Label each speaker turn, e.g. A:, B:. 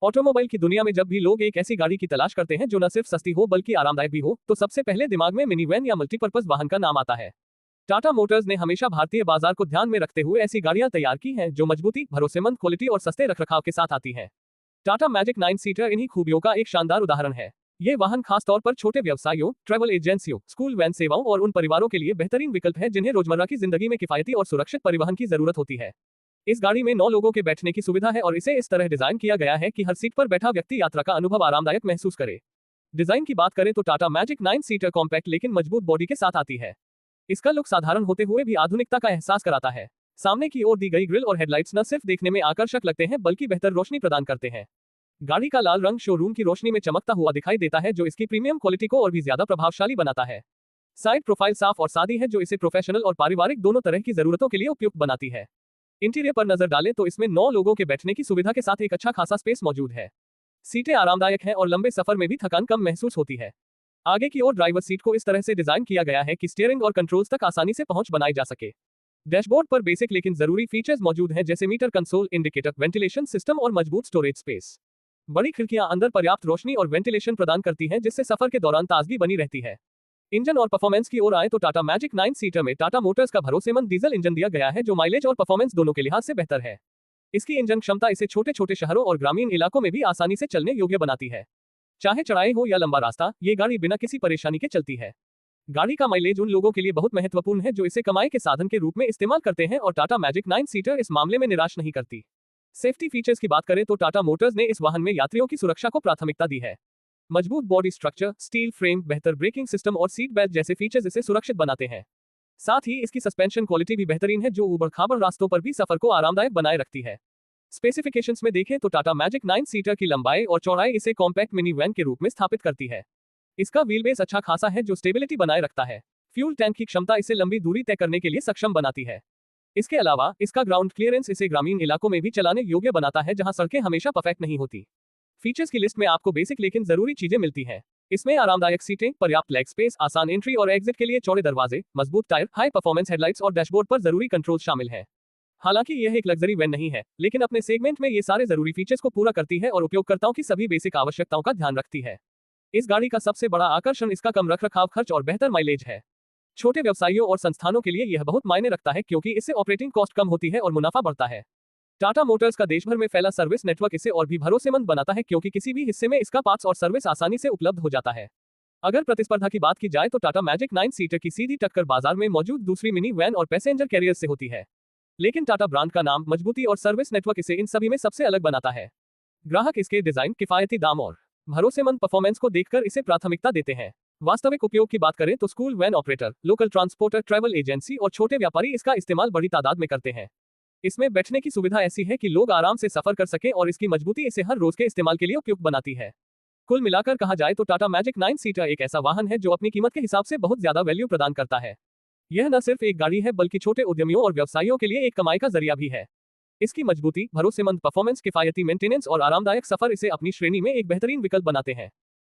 A: Automobile की दुनिया में जब भी लोग एक ऐसी गाड़ी की तलाश करते हैं जो न सिर्फ सस्ती हो बल्कि आरामदायक भी हो, तो सबसे पहले दिमाग में मिनी वैन या मल्टीपर्पज वाहन का नाम आता है। टाटा मोटर्स ने हमेशा भारतीय बाजार को ध्यान में रखते हुए ऐसी गाड़ियां तैयार की हैं जो मजबूती, भरोसेमंद क्वालिटी और सस्ते रखरखाव के साथ आती हैं। टाटा मैजिक 9 सीटर इन्हीं खूबियों का एक शानदार उदाहरण है। ये वाहन खास तौर पर छोटे व्यवसायियों, ट्रैवल एजेंसियों, स्कूल वैन सेवाओं और उन परिवारों के लिए बेहतरीन विकल्प है जिन्हें रोजमर्रा की जिंदगी में किफायती और सुरक्षित परिवहन की जरूरत होती है। इस गाड़ी में 9 लोगों के बैठने की सुविधा है और इसे इस तरह डिजाइन किया गया है कि हर सीट पर बैठा व्यक्ति यात्रा का अनुभव आरामदायक महसूस करे। डिजाइन की बात करें तो टाटा मैजिक 9 सीटर कॉम्पैक्ट लेकिन मजबूत बॉडी के साथ आती है। इसका लुक साधारण होते हुए भी आधुनिकता का एहसास कराता है। सामने की ओर दी गई ग्रिल और हेडलाइट्स न सिर्फ देखने में आकर्षक लगते हैं बल्कि बेहतर रोशनी प्रदान करते हैं। गाड़ी का लाल रंग शोरूम की रोशनी में चमकता हुआ दिखाई देता है जो इसकी प्रीमियम क्वालिटी को और भी ज्यादा प्रभावशाली बनाता है। साइड प्रोफाइल साफ और सादी है जो इसे प्रोफेशनल और पारिवारिक दोनों तरह की जरूरतों के लिए उपयुक्त बनाती है। इंटीरियर पर नजर डालें तो इसमें 9 लोगों के बैठने की सुविधा के साथ एक अच्छा खासा स्पेस मौजूद है। सीटें आरामदायक हैं और लंबे सफर में भी थकान कम महसूस होती है। आगे की ओर ड्राइवर सीट को इस तरह से डिजाइन किया गया है कि स्टीयरिंग और कंट्रोल्स तक आसानी से पहुंच बनाई जा सके। डैशबोर्ड पर बेसिक लेकिन जरूरी फीचर्स मौजूद हैं जैसे meter console, indicator, ventilation system और मजबूत स्टोरेज स्पेस। बड़ी खिड़कियां अंदर पर्याप्त रोशनी और वेंटिलेशन प्रदान करती हैं जिससे सफर के दौरान ताजगी बनी रहती है। इंजन और परफॉर्मेंस की ओर आए तो टाटा मैजिक 9 सीटर में टाटा मोटर्स का भरोसेमंद डीजल इंजन दिया गया है जो माइलेज और परफॉर्मेंस दोनों के लिहाज से बेहतर है। इसकी इंजन क्षमता इसे छोटे छोटे शहरों और ग्रामीण इलाकों में भी आसानी से चलने योग्य बनाती है। चाहे चढ़ाई हो या लंबा रास्ता, ये गाड़ी बिना किसी परेशानी के चलती है। गाड़ी का माइलेज उन लोगों के लिए बहुत महत्वपूर्ण है जो इसे कमाई के साधन के रूप में इस्तेमाल करते हैं और टाटा मैजिक 9 सीटर इस मामले में निराश नहीं करती। सेफ्टी फीचर्स की बात करें तो टाटा मोटर्स ने इस वाहन में यात्रियों की सुरक्षा को प्राथमिकता दी है। मजबूत बॉडी स्ट्रक्चर, स्टील फ्रेम, बेहतर ब्रेकिंग सिस्टम और सीट बेल्ट जैसे फीचर्स इसे सुरक्षित बनाते हैं। साथ ही इसकी सस्पेंशन क्वालिटी भी बेहतरीन है जो ऊबड़-खाबड़ रास्तों पर भी सफर को आरामदायक बनाए रखती है। स्पेसिफिकेशंस में देखें तो टाटा मैजिक 9 सीटर की लंबाई और चौड़ाई इसे कॉम्पैक्ट मिनी वैन के रूप में स्थापित करती है। इसका व्हील बेस अच्छा खासा है जो स्टेबिलिटी बनाए रखता है। फ्यूल टैंक की क्षमता इसे लंबी दूरी तय करने के लिए सक्षम बनाती है। इसके अलावा इसका ग्राउंड क्लियरेंस इसे ग्रामीण इलाकों में भी चलाने योग्य बनाता है जहां सड़कें हमेशा परफेक्ट नहीं होती। फीचर्स की लिस्ट में आपको बेसिक लेकिन जरूरी चीजें मिलती हैं। इसमें आरामदायक सीटें, पर्याप्त लेग स्पेस, आसान एंट्री और एग्जिट के लिए चौड़े दरवाजे, मजबूत टायर, हाई परफॉर्मेंस हेडलाइट्स और डैशबोर्ड पर जरूरी कंट्रोल शामिल हैं। हालांकि यह एक लग्जरी वैन नहीं है, लेकिन अपने सेगमेंट में ये सारे जरूरी फीचर्स को पूरा करती है और उपयोगकर्ताओं की सभी बेसिक आवश्यकताओं का ध्यान रखती है। इस गाड़ी का सबसे बड़ा आकर्षण इसका कम रखरखाव खर्च और बेहतर माइलेज है। छोटे व्यवसायियों और संस्थानों के लिए यह बहुत मायने रखता है क्योंकि इससे ऑपरेटिंग कॉस्ट कम होती है और मुनाफा बढ़ता है। टाटा मोटर्स का देश भर में फैला सर्विस नेटवर्क इसे और भी भरोसेमंद बनाता है क्योंकि किसी भी हिस्से में इसका पार्ट्स और सर्विस आसानी से उपलब्ध हो जाता है। अगर प्रतिस्पर्धा की बात की जाए तो टाटा मैजिक 9 सीटर की सीधी टक्कर बाजार में मौजूद दूसरी मिनी वैन और पैसेंजर कैरियर से होती है। लेकिन टाटा ब्रांड का नाम, मजबूती और सर्विस नेटवर्क इसे इन सभी में सबसे अलग बनाता है। ग्राहक इसके डिजाइन, किफायती दाम और भरोसेमंद परफॉर्मेंस को देखकर इसे प्राथमिकता देते हैं। वास्तविक उपयोग की बात करें तो school van operator, local transporter, travel agency और छोटे व्यापारी इसका इस्तेमाल बड़ी तादाद में करते हैं। इसमें बैठने की सुविधा ऐसी है कि लोग आराम से सफर कर सकें और इसकी मजबूती इसे हर रोज के इस्तेमाल के लिए उपयुक्त बनाती है। कुल मिलाकर कहा जाए तो टाटा मैजिक 9 सीटर एक ऐसा वाहन है जो अपनी कीमत के हिसाब से बहुत ज्यादा वैल्यू प्रदान करता है। यह न सिर्फ एक गाड़ी है बल्कि छोटे उद्यमियों और व्यवसायियों के लिए एक कमाई का जरिया भी है। इसकी मजबूती, भरोसेमंद परफॉर्मेंस, किफायती मेंटेनेंस और आरामदायक सफर इसे अपनी श्रेणी में एक बेहतरीन विकल्प बनाते हैं।